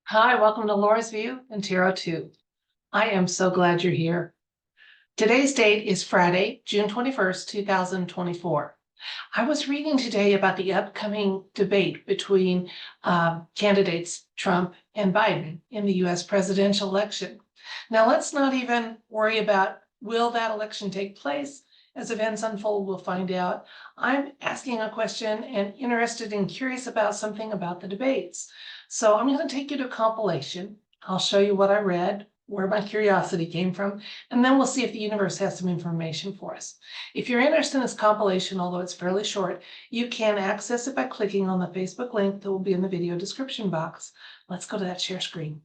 Hi, welcome to Laura's View and Tarot 2. I am so glad you're here. Today's date is Friday, June 21st, 2024. I was reading today about the upcoming debate between candidates Trump and Biden in the US presidential election. Now, let's not even worry about will that election take place. As events unfold, we'll find out. I'm asking a question and interested and curious about something about the debates. So I'm going to take you to a compilation. I'll show you what I read, where my curiosity came from, and then we'll see if the universe has some information for us. If you're interested in this compilation, although it's fairly short, you can access it by clicking on the Facebook link that will be in the video description box. Let's go to that share screen.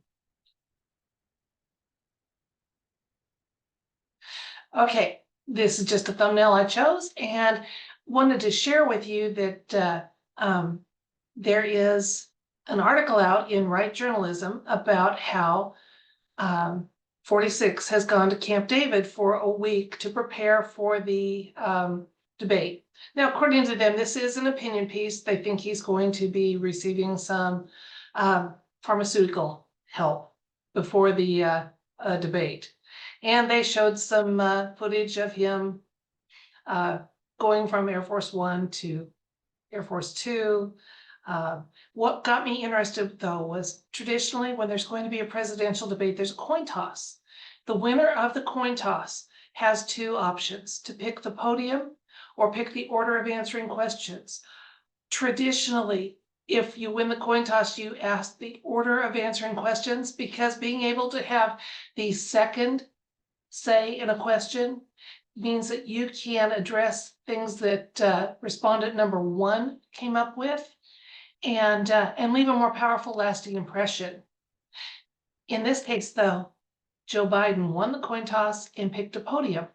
Okay, this is just a thumbnail I chose and wanted to share with you that there is an article out in Right Journalism about how 46 has gone to Camp David for a week to prepare for the debate. Now, according to them, this is an opinion piece. They think he's going to be receiving some pharmaceutical help before the debate. And they showed some footage of him going from Air Force One to Air Force Two. What got me interested, though, was traditionally when there's going to be a presidential debate, there's a coin toss. The winner of the coin toss has two options: to pick the podium or pick the order of answering questions. Traditionally, if you win the coin toss, you ask the order of answering questions, because being able to have the second say in a question means that you can address things that respondent number one came up with and leave a more powerful, lasting impression. In this case, though, Joe Biden won the coin toss and picked a podium.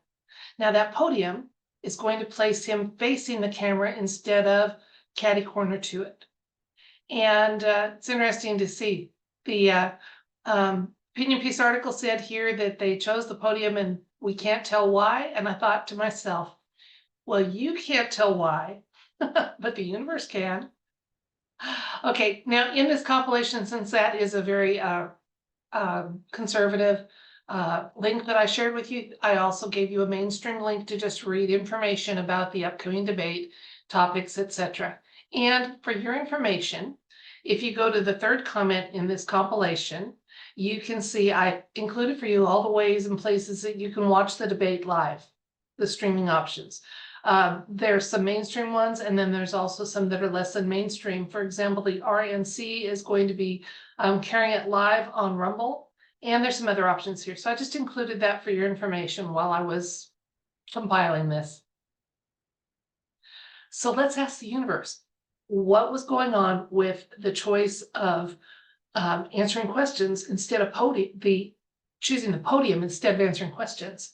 Now, that podium is going to place him facing the camera instead of catty corner to it. And it's interesting to see. The opinion piece article said here that they chose the podium and we can't tell why. And I thought to myself, well, you can't tell why, but the universe can. Okay, now in this compilation, since that is a very conservative link that I shared with you, I also gave you a mainstream link to just read information about the upcoming debate, topics, etc. And for your information, if you go to the third comment in this compilation, you can see I included for you all the ways and places that you can watch the debate live, the streaming options. There's some mainstream ones, and then there's also some that are less than mainstream. For example, the RNC is going to be carrying it live on Rumble, and there's some other options here. So I just included that for your information while I was compiling this. So let's ask the universe, what was going on with the choice of answering questions instead of choosing the podium instead of answering questions,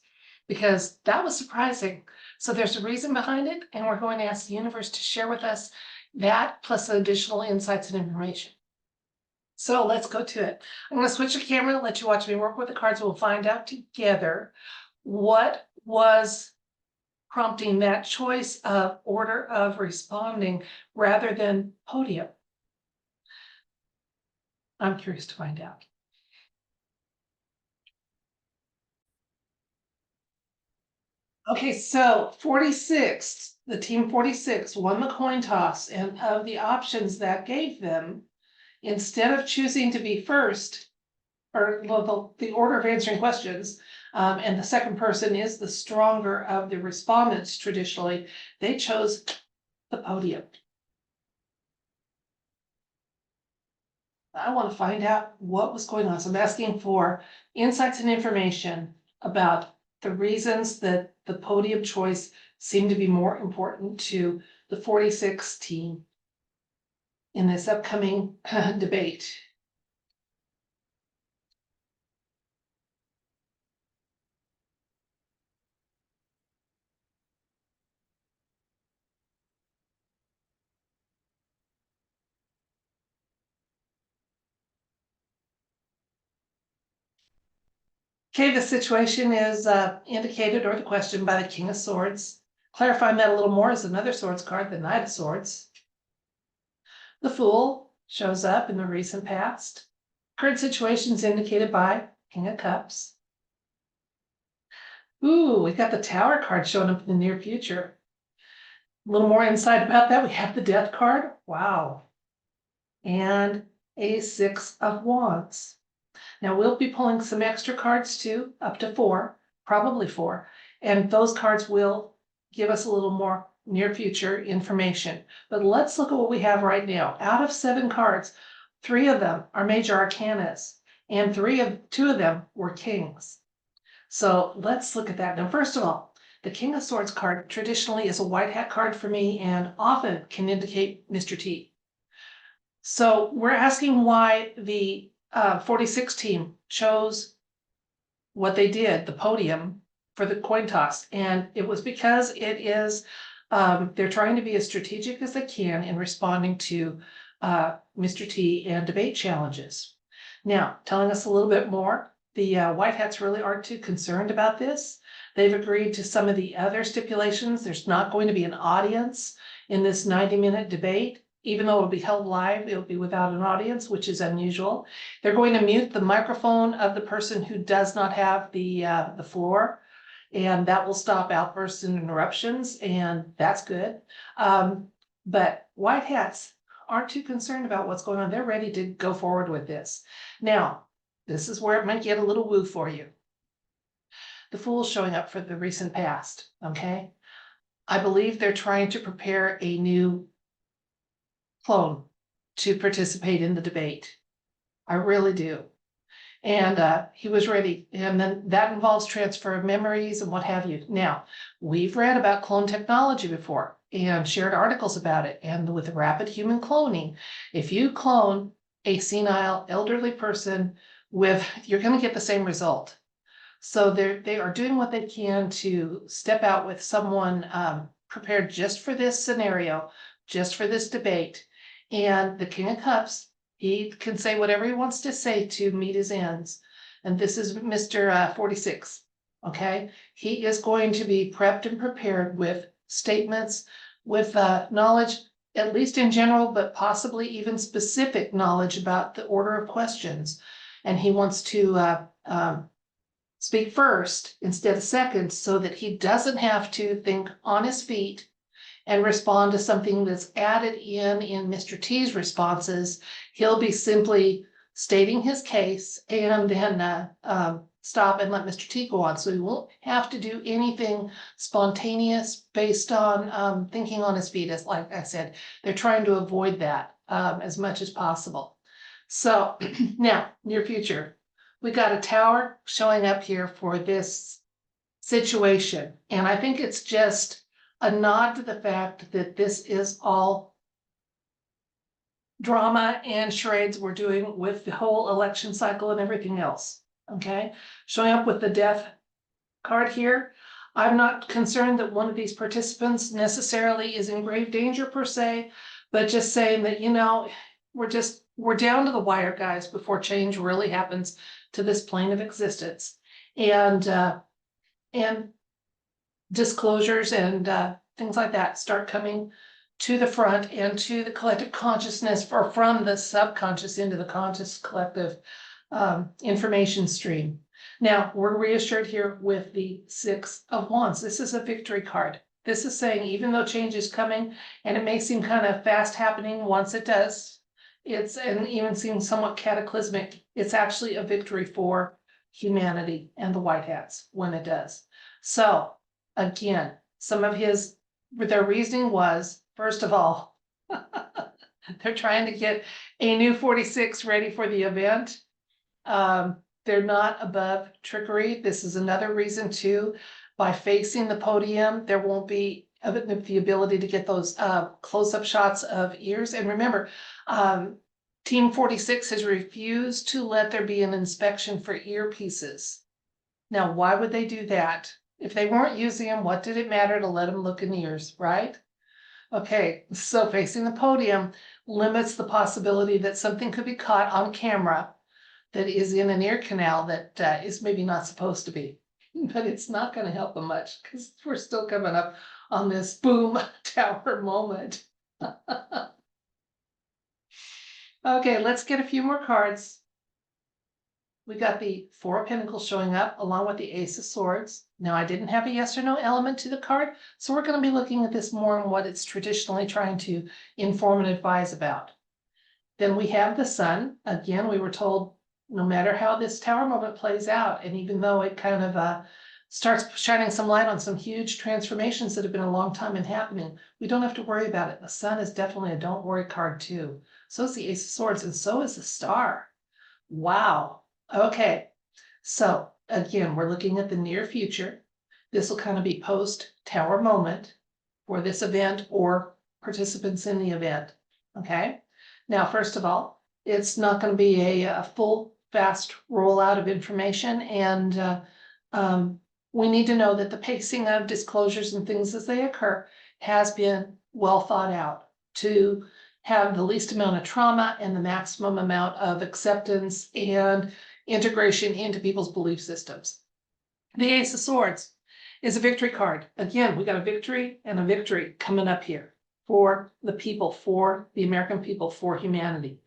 because that was surprising. So there's a reason behind it, and we're going to ask the universe to share with us that plus additional insights and information. So let's go to it. I'm going to switch the camera and let you watch me work with the cards. We'll find out together what was prompting that choice of order of responding rather than podium. I'm curious to find out. Okay, so 46, the team 46 won the coin toss, and of the options that gave them, instead of choosing to be first, or the order of answering questions, and the second person is the stronger of the respondents traditionally, they chose the podium. I want to find out what was going on. So I'm asking for insights and information about the reasons that the podium choice seemed to be more important to the 46 team in this upcoming debate. Okay, the situation is indicated, or the question, by the King of Swords. Clarifying that a little more is another Swords card, the Knight of Swords. The Fool shows up in the recent past. Current situations indicated by King of Cups. Ooh, we got the Tower card showing up in the near future. A little more insight about that. We have the Death card. Wow. And a Six of Wands. Now we'll be pulling some extra cards too, up to 4, probably 4. And those cards will give us a little more near future information. But let's look at what we have right now. Out of 7 cards, 3 of them are major arcanas, and 2 of them were kings. So let's look at that. Now, first of all, the King of Swords card traditionally is a white hat card for me and often can indicate Mr. T. So we're asking why the 46 team chose what they did, the podium, for the coin toss. And it was because it is, they're trying to be as strategic as they can in responding to Mr. T and debate challenges. Now, telling us a little bit more, the White Hats really aren't too concerned about this. They've agreed to some of the other stipulations. There's not going to be an audience in this 90-minute debate. Even though it'll be held live, it'll be without an audience, which is unusual. They're going to mute the microphone of the person who does not have the floor, and that will stop outbursts and interruptions, and that's good. But White Hats aren't too concerned about what's going on. They're ready to go forward with this. Now, this is where it might get a little woo for you. The Fool's showing up for the recent past, okay? I believe they're trying to prepare a new clone to participate in the debate. I really do. And he was ready. And then that involves transfer of memories and what have you. Now, we've read about clone technology before and shared articles about it. And with rapid human cloning, if you clone a senile elderly person you're going to get the same result. So they are doing what they can to step out with someone prepared just for this scenario, just for this debate. And the King of Cups, he can say whatever he wants to say to meet his ends. And this is Mr. 46, okay? He is going to be prepped and prepared with statements, with knowledge, at least in general, but possibly even specific knowledge about the order of questions. And he wants to speak first instead of second so that he doesn't have to think on his feet and respond to something that's added in Mr. T's responses. He'll be simply stating his case and then stop and let Mr. T go on. So he won't have to do anything spontaneous based on thinking on his feet. As like I said, they're trying to avoid that as much as possible. So now, near future, we got a Tower showing up here for this situation. And I think it's just a nod to the fact that this is all drama and charades we're doing with the whole election cycle and everything else, okay? Showing up with the Death card here. I'm not concerned that one of these participants necessarily is in grave danger per se, but just saying that, you know, we're down to the wire, guys, before change really happens to this plane of existence. And disclosures and things like that start coming to the front and to the collective consciousness, or from the subconscious into the conscious collective information stream. Now, we're reassured here with the Six of Wands. This is a victory card. This is saying, even though change is coming, and it may seem kind of fast happening once it does, and even seems somewhat cataclysmic, it's actually a victory for humanity and the White Hats when it does. So again, some of their reasoning was, first of all, they're trying to get a new 46 ready for the event. They're not above trickery. This is another reason too. By facing the podium, there won't be the ability to get those close-up shots of ears. And remember, Team 46 has refused to let there be an inspection for earpieces. Now, why would they do that? If they weren't using them, what did it matter to let them look in the ears, right? Okay, so facing the podium limits the possibility that something could be caught on camera that is in an ear canal that is maybe not supposed to be. But it's not going to help them much because we're still coming up on this boom Tower moment. Okay, let's get a few more cards. we got the Four of Pentacles showing up along with the Ace of Swords. Now, I didn't have a yes or no element to the card, so we're going to be looking at this more in what it's traditionally trying to inform and advise about. Then we have the Sun. Again, we were told no matter how this Tower moment plays out, and even though it kind of starts shining some light on some huge transformations that have been a long time in happening, we don't have to worry about it. The Sun is definitely a don't worry card too. So is the Ace of Swords, and so is the Star. Wow. Okay. So again, we're looking at the near future. This will kind of be post Tower moment for this event or participants in the event. Okay. Now, first of all, it's not going to be a full, fast rollout of information, and we need to know that the pacing of disclosures and things as they occur has been well thought out to have the least amount of trauma and the maximum amount of acceptance and integration into people's belief systems. The Ace of Swords is a victory card. Again, we got a victory and a victory coming up here for the people, for the American people, for humanity.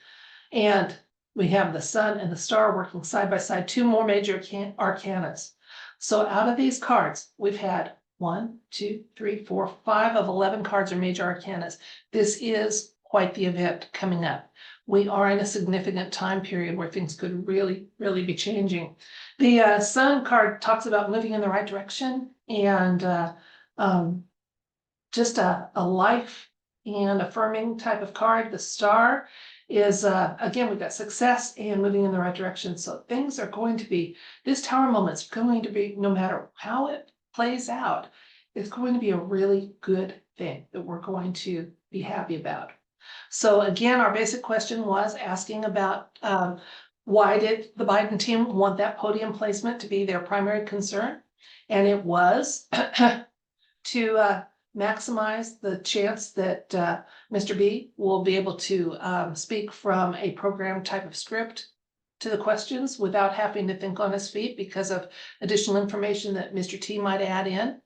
And we have the Sun and the Star working side by side, two more major arcanas. So out of these cards, we've had 1, 2, 3, 4, 5 of 11 cards are major arcanas. This is quite the event coming up. We are in a significant time period where things could really, really be changing. The Sun card talks about moving in the right direction and just a life and affirming type of card. The Star is, again, we've got success and moving in the right direction. So things are going to be, this Tower moment's going to be, no matter how it plays out, it's going to be a really good thing that we're going to be happy about. So again, our basic question was asking about why did the Biden team want that podium placement to be their primary concern? And it was to maximize the chance that Mr. B will be able to speak from a program type of script to the questions without having to think on his feet because of additional information that Mr. T might add in.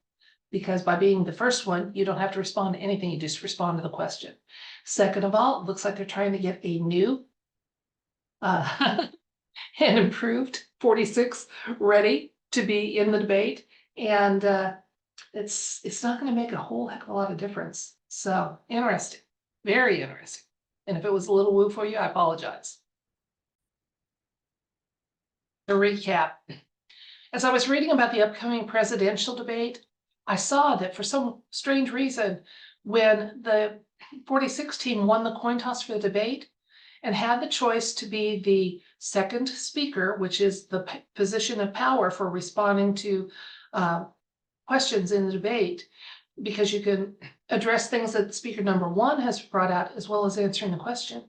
Because by being the first one, you don't have to respond to anything, you just respond to the question. Second of all, it looks like they're trying to get a new and improved 46 ready to be in the debate. And it's not going to make a whole heck of a lot of difference. So interesting, very interesting. And if it was a little woo for you, I apologize. To recap, as I was reading about the upcoming presidential debate, I saw that for some strange reason, when the 46 team won the coin toss for the debate and had the choice to be the second speaker, which is the position of power for responding to questions in the debate, because you can address things that speaker number one has brought out as well as answering the question,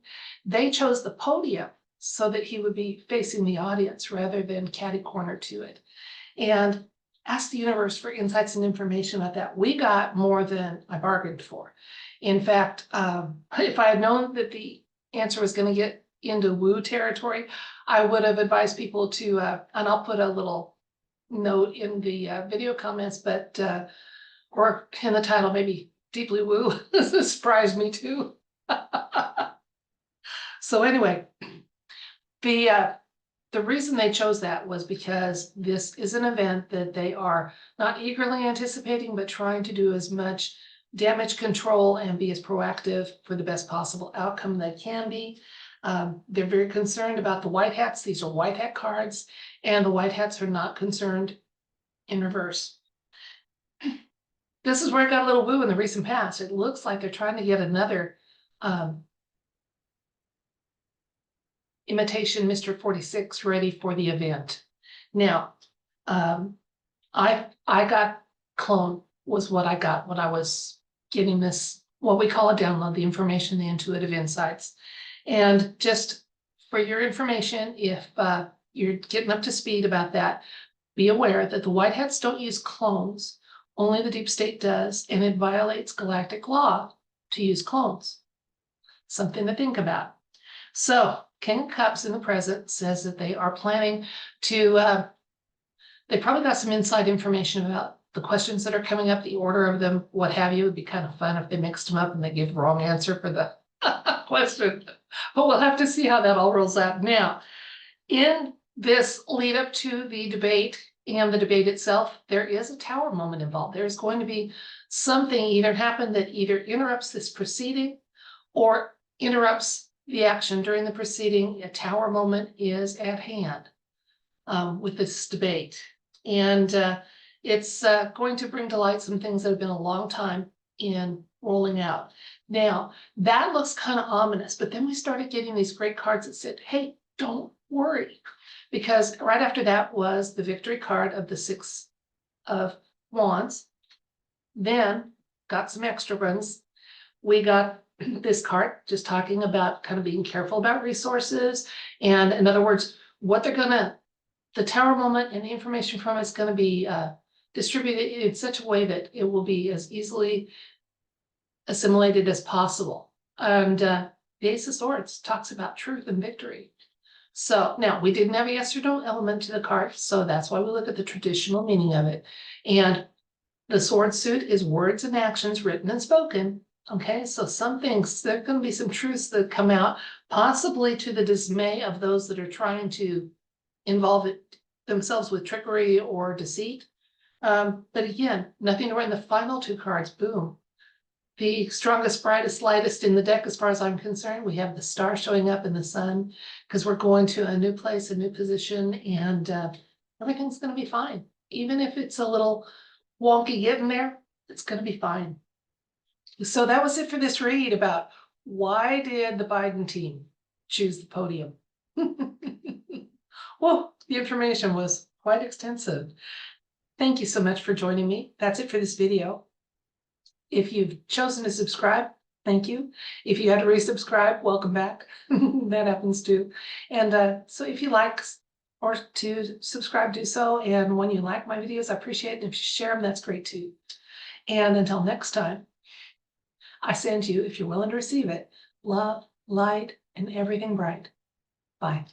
they chose the podium so that he would be facing the audience rather than catty corner to it. And ask the universe for insights and information about that. We got more than I bargained for. In fact, if I had known that the answer was going to get into woo territory, I would have advised people to, and I'll put a little note in the video comments, but, or in the title, maybe deeply woo. This surprised me too. So anyway, the reason they chose that was because this is an event that they are not eagerly anticipating, but trying to do as much damage control and be as proactive for the best possible outcome they can be. They're very concerned about the white hats. These are white hat cards, and the white hats are not concerned in reverse. This is where it got a little woo in the recent past. It looks like they're trying to get another imitation Mr. 46 ready for the event. Now, I got clone was what I got when I was getting this, what we call a download, the information, the intuitive insights. And just for your information, if you're getting up to speed about that, be aware that the white hats don't use clones, only the deep state does, and it violates galactic law to use clones. Something to think about. So King of Cups in the present says that they are planning to, they probably got some inside information about the questions that are coming up, the order of them, what have you. It would be kind of fun if they mixed them up and they gave the wrong answer for the question. But we'll have to see how that all rolls out. Now, in this lead up to the debate and the debate itself, there is a tower moment involved. There's going to be something either happen that either interrupts this proceeding or interrupts the action during the proceeding. A tower moment is at hand with this debate. And it's going to bring to light some things that have been a long time in rolling out. Now, that looks kind of ominous, but then we started getting these great cards that said, hey, don't worry. Because right after that was the victory card of the Six of Wands. Then got some extra ones. We got this card just talking about kind of being careful about resources. And in other words, what they're gonna, the tower moment and the information from it's gonna be distributed in such a way that it will be as easily assimilated as possible. And the Ace of Swords talks about truth and victory. So now we didn't have a yes or no element to the card, so that's why we look at the traditional meaning of it. And the sword suit is words and actions written and spoken. Okay, so some things, there are going to be some truths that come out, possibly to the dismay of those that are trying to involve it themselves with trickery or deceit. But again, nothing to write in the final two cards, boom. The strongest, brightest, lightest in the deck, as far as I'm concerned, we have the star showing up in the sun, because we're going to a new place, a new position, and everything's going to be fine. Even if it's a little wonky getting there, it's going to be fine. So that was it for this read about why did the Biden team choose the podium? Well, the information was quite extensive. Thank you so much for joining me. That's it for this video. If you've chosen to subscribe, thank you. If you had to resubscribe, welcome back. That happens too. And so if you like or to subscribe, do so. And when you like my videos, I appreciate it. If you share them, that's great too. And until next time, I send you, if you're willing to receive it, love, light, and everything bright. Bye.